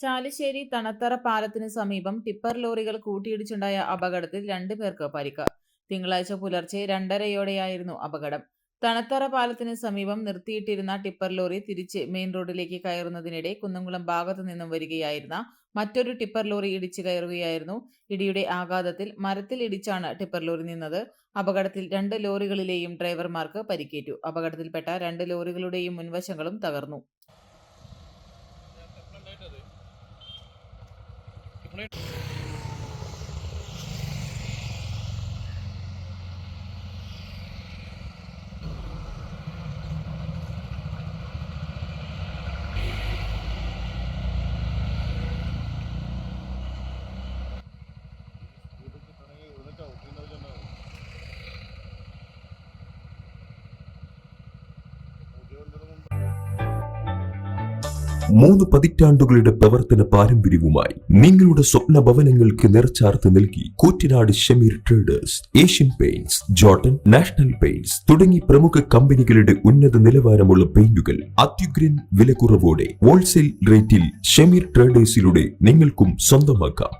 ചാലിശ്ശേരി തണത്തറ പാലത്തിന് സമീപം ടിപ്പർ ലോറികൾ കൂട്ടിയിടിച്ചുണ്ടായ അപകടത്തിൽ 2 പേർക്ക് പരിക്ക്. തിങ്കളാഴ്ച പുലർച്ചെ 2:30യോടെയായിരുന്നു അപകടം. തണത്തറ പാലത്തിന് സമീപം നിർത്തിയിട്ടിരുന്ന ടിപ്പർ ലോറി തിരിച്ച് മെയിൻ റോഡിലേക്ക് കയറുന്നതിനിടെ കുന്നംകുളം ഭാഗത്തു നിന്നും വരികയായിരുന്ന മറ്റൊരു ടിപ്പർ ലോറി ഇടിച്ചു കയറുകയായിരുന്നു. ഇടിയുടെ ആഘാതത്തിൽ മരത്തിൽ ഇടിച്ചാണ് ടിപ്പർ ലോറി നിന്നത്. അപകടത്തിൽ 2 ലോറികളിലെയും ഡ്രൈവർമാർക്ക് പരിക്കേറ്റു. അപകടത്തിൽപ്പെട്ട 2 ലോറികളുടെയും മുൻവശങ്ങളും തകർന്നു. മൂന്ന് പതിറ്റാണ്ടുകളുടെ പ്രവർത്തന പാരമ്പര്യവുമായി നിങ്ങളുടെ സ്വപ്ന ഭവനങ്ങൾക്ക് നിറച്ചാർത്ത് നൽകി Koottanad Shameer traders, Asian paints, Jordan, national paints തുടങ്ങി പ്രമുഖ കമ്പനികളുടെ ഉന്നത നിലവാരമുള്ള പെയിന്റുകൾ അത്യുഗ്രൻ വിലക്കുറവോടെ ഹോൾസെയിൽ റേറ്റിൽ ഷമീർ ട്രേഡേഴ്സിലൂടെ നിങ്ങൾക്കും സ്വന്തമാക്കാം.